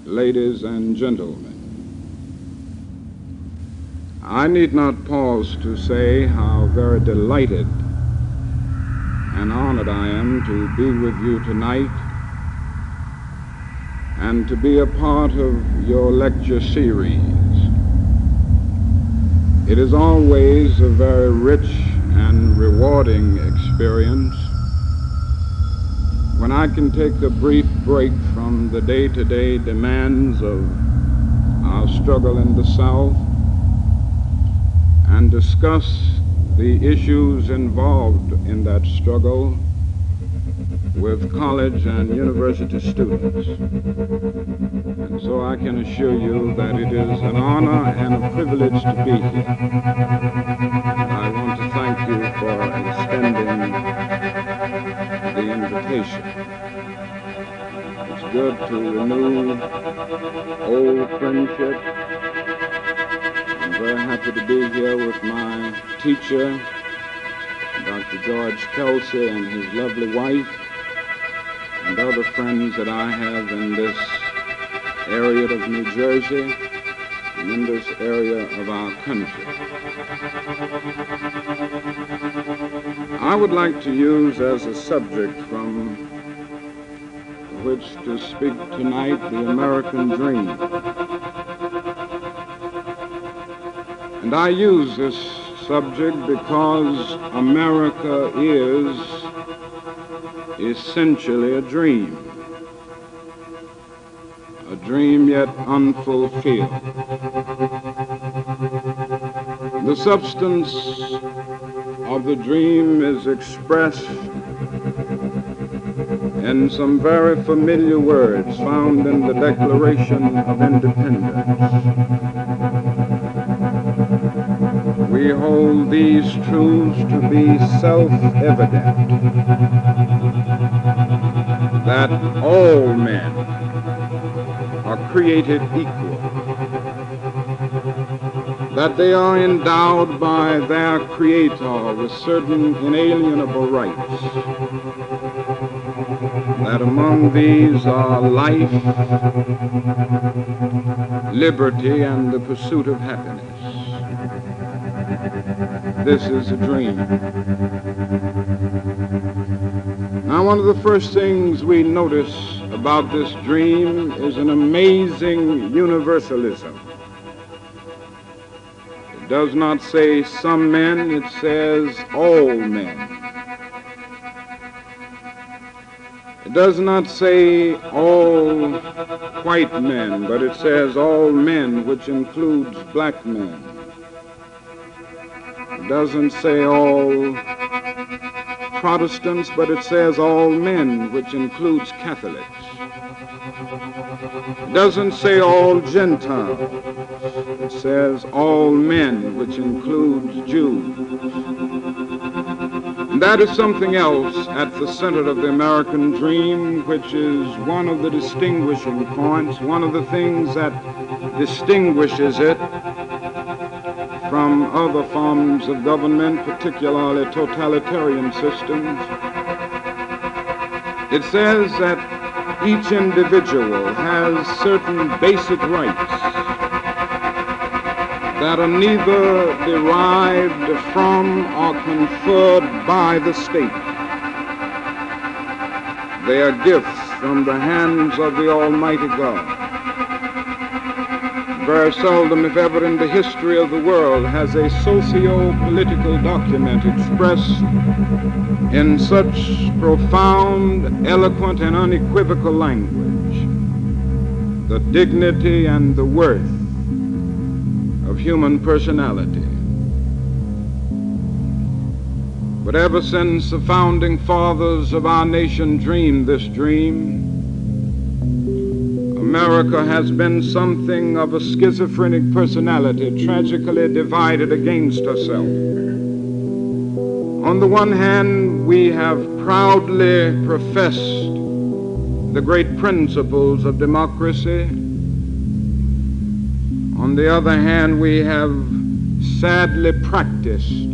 ladies and gentlemen. I need not pause to say how very delighted and honored I am to be with you tonight and to be a part of your lecture series. It is always a very rich and rewarding experience when I can take a brief break from the day-to-day demands of our struggle in the South and discuss the issues involved in that struggle with college and university students. And so I can assure you that it is an honor and a privilege to be here. I want to thank you for extending the invitation. It's good to renew old friendship. I'm very happy to be here with my teacher, Dr. George Kelsey, and his lovely wife, and other friends that I have in this area of New Jersey and in this area of our country. I would like to use as a subject from which to speak tonight the American dream. And I use this subject because America is essentially a dream yet unfulfilled. The substance of the dream is expressed in some very familiar words found in the Declaration of Independence. We hold these truths to be self-evident, that all men are created equal, that they are endowed by their Creator with certain inalienable rights, that among these are life, liberty, and the pursuit of happiness. This is a dream. Now, one of the first things we notice about this dream is an amazing universalism. It does not say some men, it says all men. It does not say all white men, but it says all men, which includes black men. It doesn't say all Protestants, but it says all men, which includes Catholics. It doesn't say all Gentiles. It says all men, which includes Jews. And that is something else at the center of the American dream, which is one of the distinguishing points, one of the things that distinguishes it from other forms of government, particularly totalitarian systems. It says that each individual has certain basic rights that are neither derived from or conferred by the state. They are gifts from the hands of the Almighty God. Very seldom, if ever, in the history of the world has a socio-political document expressed in such profound, eloquent, and unequivocal language the dignity and the worth of human personality. But ever since the founding fathers of our nation dreamed this dream, America has been something of a schizophrenic personality, tragically divided against herself. On the one hand, we have proudly professed the great principles of democracy. On the other hand, we have sadly practiced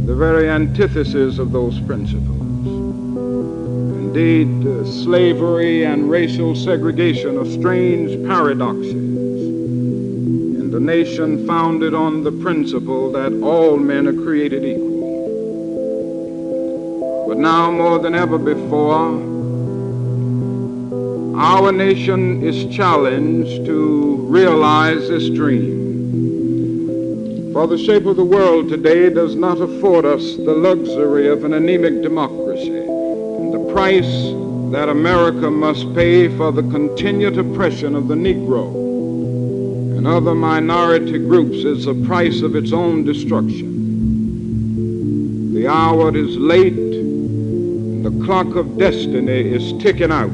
the very antithesis of those principles. indeed, slavery and racial segregation are strange paradoxes in the nation founded on the principle that all men are created equal. But now more than ever before, our nation is challenged to realize this dream. For the shape of the world today does not afford us the luxury of an anemic democracy. And the price that America must pay for the continued oppression of the Negro and other minority groups is the price of its own destruction. The hour is late, and the clock of destiny is ticking out.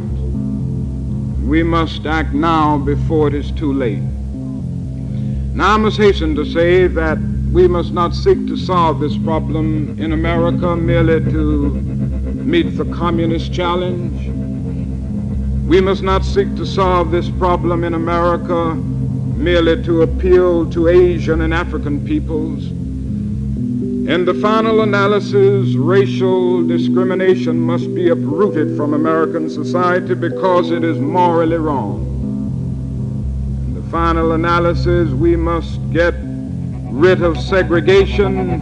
We must act now before it is too late. Now I must hasten to say that we must not seek to solve this problem in America merely to meet the communist challenge. We must not seek to solve this problem in America merely to appeal to Asian and African peoples. In the final analysis, racial discrimination must be uprooted from American society because it is morally wrong. In the final analysis, we must get rid of segregation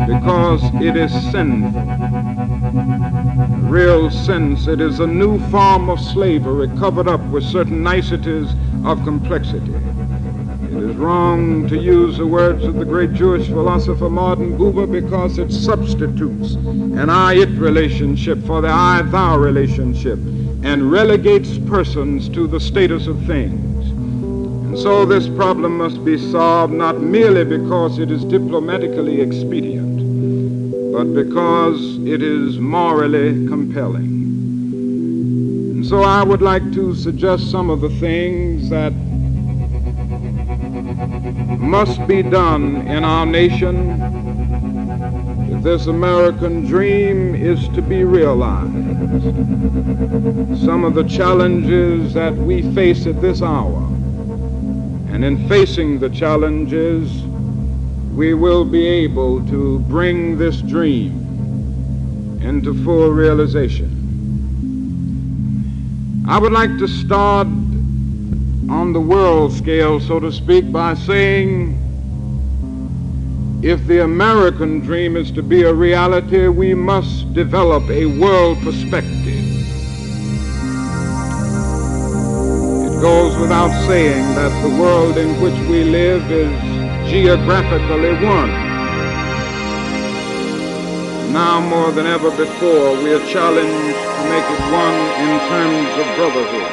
because it is sinful. In real sense, it is a new form of slavery covered up with certain niceties of complexity. It is wrong to use the words of the great Jewish philosopher Martin Buber because it substitutes an I-it relationship for the I-thou relationship and relegates persons to the status of things. And so this problem must be solved not merely because it is diplomatically expedient, but because it is morally compelling. And so I would like to suggest some of the things that must be done in our nation if this American dream is to be realized. Some of the challenges that we face at this hour, and in facing the challenges, we will be able to bring this dream into full realization. I would like to start on the world scale, so to speak, by saying if the American dream is to be a reality, we must develop a world perspective. It goes without saying that the world in which we live is geographically one. Now more than ever before, we are challenged to make it one in terms of brotherhood.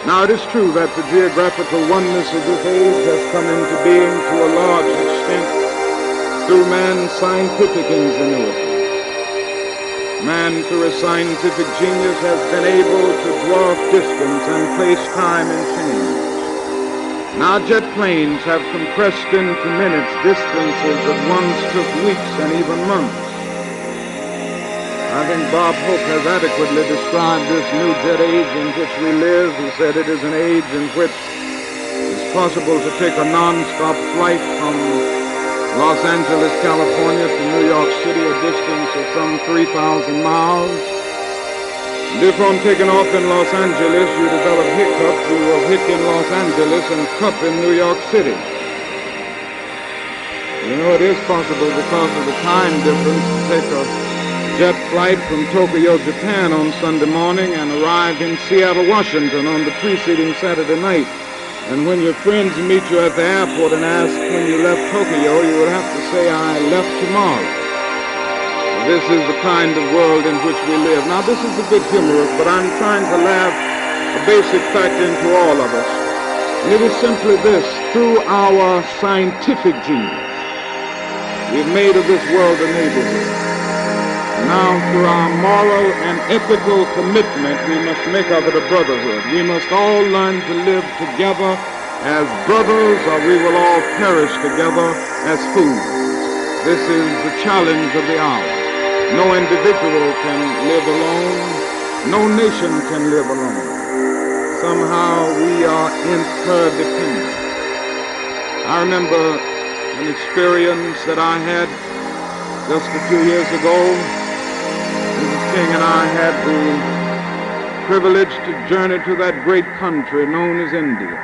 Now it is true that the geographical oneness of this age has come into being to a large extent through man's scientific ingenuity. Man, through his scientific genius, has been able to dwarf distance and place time in change. Now jet planes have compressed into minutes distances that once took weeks and even months. I think Bob Hope has adequately described this new jet age in which we live. He said it is an age in which it's possible to take a non-stop flight from Los Angeles, California to New York City, a distance of some 3,000 miles. And if on taking off in Los Angeles you develop hiccups, you will hic in Los Angeles and cup in New York City. You know, it is possible because of the time difference to take a jet flight from Tokyo, Japan on Sunday morning and arrive in Seattle, Washington on the preceding Saturday night. And when your friends meet you at the airport and ask when you left Tokyo, you will have to say, I left tomorrow. This is the kind of world in which we live. Now, this is a bit humorous, but I'm trying to laugh a basic fact into all of us. And it is simply this: through our scientific genius, we've made of this world a neighborhood. Now, through our moral and ethical commitment, we must make of it a brotherhood. We must all learn to live together as brothers, or we will all perish together as fools. This is the challenge of the hour. No individual can live alone. No nation can live alone. Somehow we are interdependent. I remember an experience that I had just a few years ago. This is King and I had the privilege to journey to that great country known as India.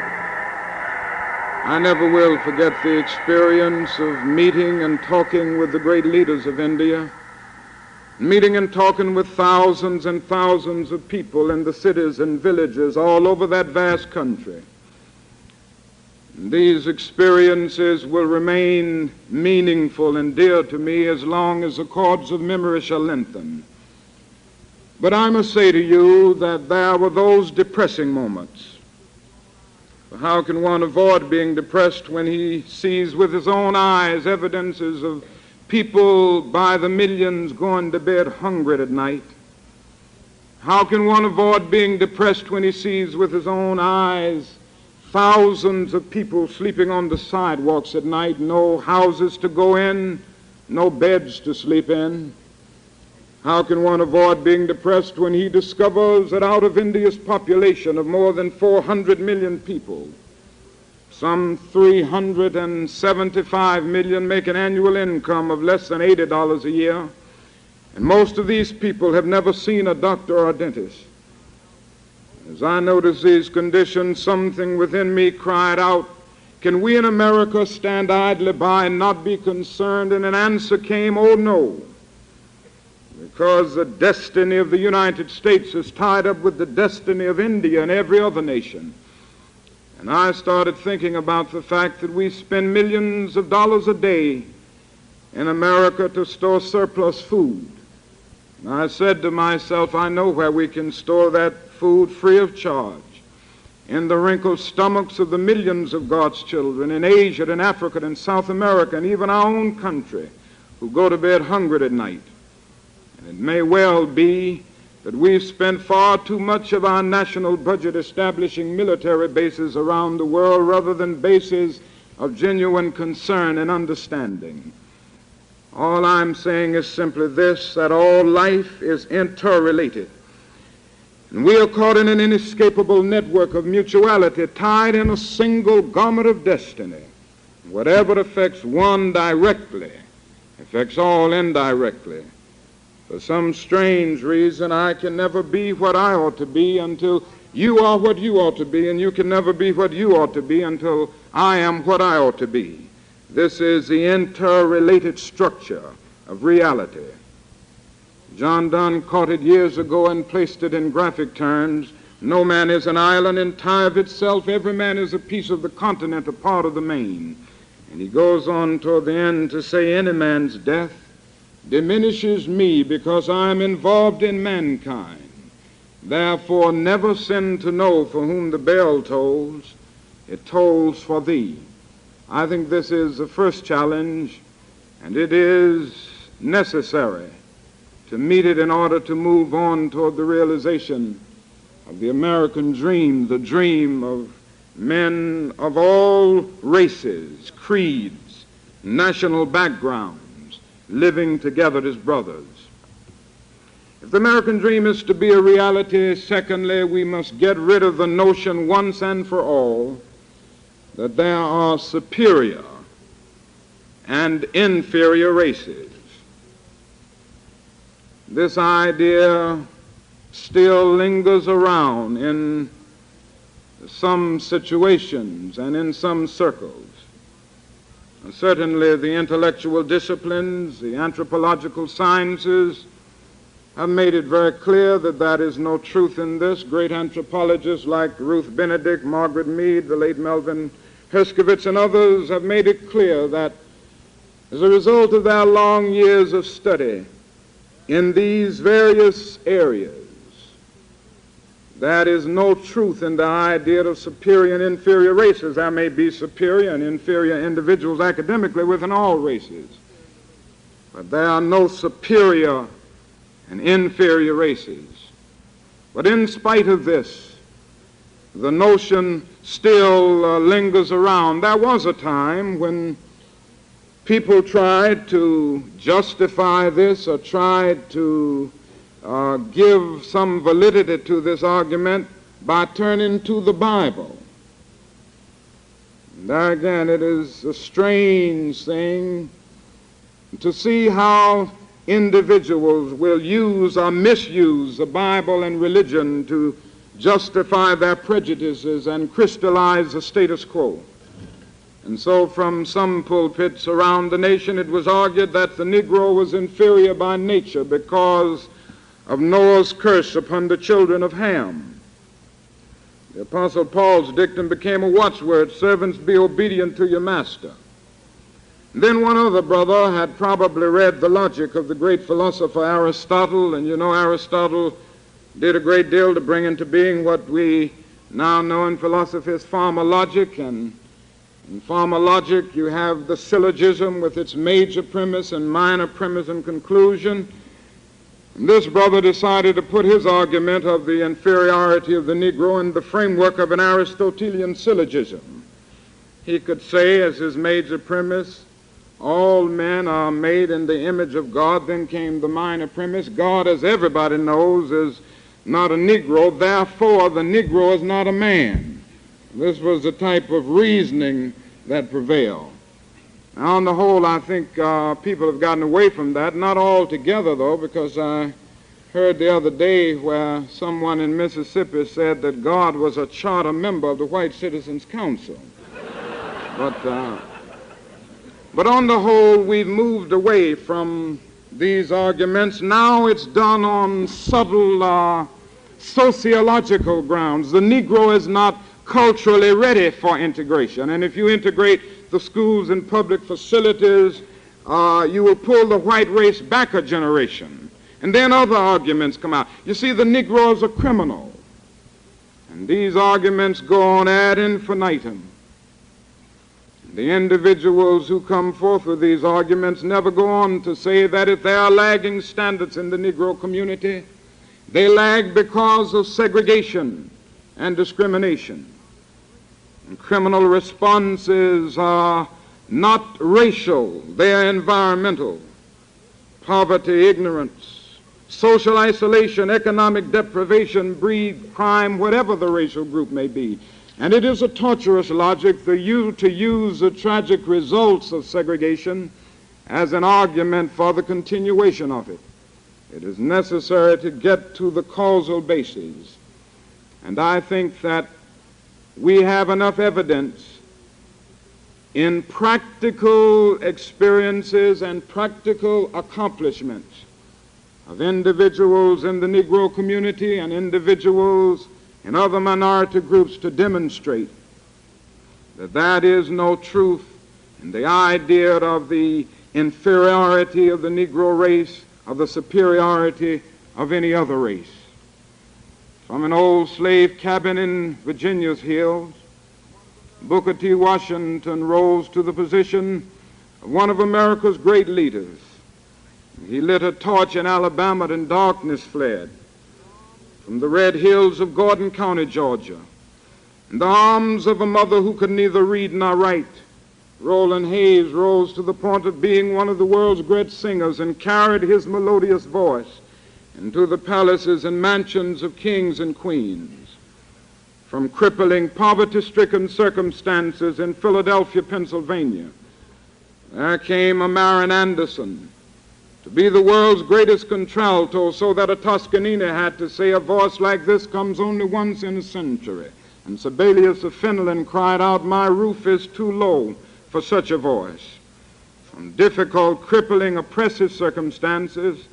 I never will forget the experience of meeting and talking with the great leaders of India, meeting and talking with thousands and thousands of people in the cities and villages all over that vast country. These experiences will remain meaningful and dear to me as long as the cords of memory shall lengthen. But I must say to you that there were those depressing moments. How can one avoid being depressed when he sees with his own eyes evidences of people by the millions going to bed hungry at night? How can one avoid being depressed when he sees with his own eyes thousands of people sleeping on the sidewalks at night, no houses to go in, no beds to sleep in? How can one avoid being depressed when he discovers that out of India's population of more than 400 million people, some 375 million make an annual income of less than $80 a year, and most of these people have never seen a doctor or a dentist? As I noticed these conditions, something within me cried out, can we in America stand idly by and not be concerned? And an answer came, oh no. Because the destiny of the United States is tied up with the destiny of India and every other nation. And I started thinking about the fact that we spend millions of dollars a day in America to store surplus food. And I said to myself, I know where we can store that food free of charge. In the wrinkled stomachs of the millions of God's children in Asia and Africa and South America and even our own country who go to bed hungry at night. And it may well be that we've spent far too much of our national budget establishing military bases around the world rather than bases of genuine concern and understanding. All I'm saying is simply this, that all life is interrelated. And we are caught in an inescapable network of mutuality, tied in a single garment of destiny. Whatever affects one directly affects all indirectly. For some strange reason, I can never be what I ought to be until you are what you ought to be, and you can never be what you ought to be until I am what I ought to be. This is the interrelated structure of reality. John Donne caught it years ago and placed it in graphic terms. No man is an island entire of itself. Every man is a piece of the continent, a part of the main. And he goes on toward the end to say, any man's death diminishes me because I am involved in mankind. Therefore never sin to know for whom the bell tolls. It tolls for thee. I think this is the first challenge, and it is necessary to meet it in order to move on toward the realization of the American dream, the dream of men of all races, creeds, national backgrounds, living together as brothers. If the American dream is to be a reality, secondly, we must get rid of the notion once and for all that there are superior and inferior races. This idea still lingers around in some situations and in some circles. And certainly the intellectual disciplines, the anthropological sciences have made it very clear that there is no truth in this. Great anthropologists like Ruth Benedict, Margaret Mead, the late Melvin Herskovits, and others have made it clear that as a result of their long years of study in these various areas, there is no truth in the idea of superior and inferior races. There may be superior and inferior individuals academically within all races, but there are no superior and inferior races. But in spite of this, the notion still lingers around. There was a time when people tried to justify this or tried to give some validity to this argument by turning to the Bible. And there again, it is a strange thing to see how individuals will use or misuse the Bible and religion to justify their prejudices and crystallize the status quo. And so from some pulpits around the nation it was argued that the Negro was inferior by nature because of Noah's curse upon the children of Ham. The Apostle Paul's dictum became a watchword, servants, be obedient to your master. Then one other brother had probably read the logic of the great philosopher Aristotle, and you know Aristotle did a great deal to bring into being what we now know in philosophy as formal logic. And in formal logic you have the syllogism with its major premise and minor premise and conclusion. And this brother decided to put his argument of the inferiority of the Negro in the framework of an Aristotelian syllogism. He could say as his major premise, all men are made in the image of God. Then came the minor premise, God, as everybody knows, is not a Negro, therefore the Negro is not a man. This was the type of reasoning that prevailed. Now, on the whole, I think people have gotten away from that. Not altogether, though, because I heard the other day where someone in Mississippi said that God was a charter member of the White Citizens Council. But on the whole, we've moved away from these arguments. Now it's done on subtle sociological grounds. The Negro is not culturally ready for integration. And if you integrate the schools and public facilities, you will pull the white race back a generation. And then other arguments come out. You see, the Negro is a criminal. And these arguments go on ad infinitum. The individuals who come forth with these arguments never go on to say that if there are lagging standards in the Negro community, they lag because of segregation and discrimination. And criminal responses are not racial, they are environmental. Poverty, ignorance, social isolation, economic deprivation breed crime, whatever the racial group may be. And it is a torturous logic to use the tragic results of segregation as an argument for the continuation of it. It is necessary to get to the causal basis. And I think that we have enough evidence in practical experiences and practical accomplishments of individuals in the Negro community and individuals in other minority groups to demonstrate that that is no truth in the idea of the inferiority of the Negro race, of the superiority of any other race. From an old slave cabin in Virginia's hills, Booker T. Washington rose to the position of one of America's great leaders. He lit a torch in Alabama and darkness fled from the red hills of Gordon County, Georgia. In the arms of a mother who could neither read nor write, Roland Hayes rose to the point of being one of the world's great singers and carried his melodious voice into the palaces and mansions of kings and queens. From crippling, poverty-stricken circumstances in Philadelphia, Pennsylvania, there came a Marian Anderson to be the world's greatest contralto, so that a Toscanini had to say, a voice like this comes only once in a century. And Sibelius of Finland cried out, my roof is too low for such a voice. From difficult, crippling, oppressive circumstances,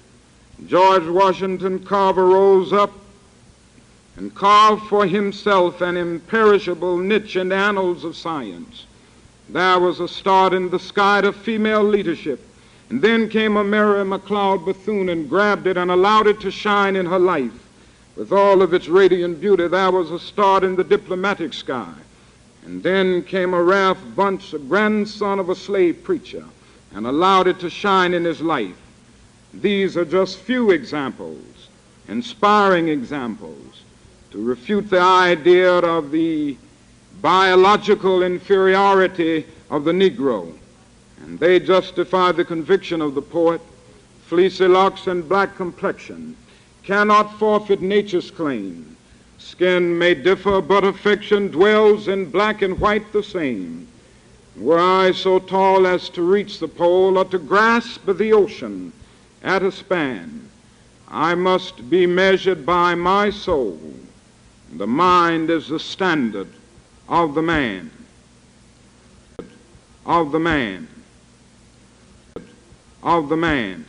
George Washington Carver rose up and carved for himself an imperishable niche in the annals of science. There was a start in the sky of female leadership. And then came a Mary McLeod Bethune and grabbed it and allowed it to shine in her life. With all of its radiant beauty, there was a start in the diplomatic sky. And then came a Ralph Bunche, a grandson of a slave preacher, and allowed it to shine in his life. These are just few examples, inspiring examples, to refute the idea of the biological inferiority of the Negro. And they justify the conviction of the poet, fleecy locks and black complexion cannot forfeit nature's claim. Skin may differ, but affection dwells in black and white the same. Were I so tall as to reach the pole or to grasp the ocean, at a span. I must be measured by my soul. The mind is the standard of the man. Of the man. Of the man.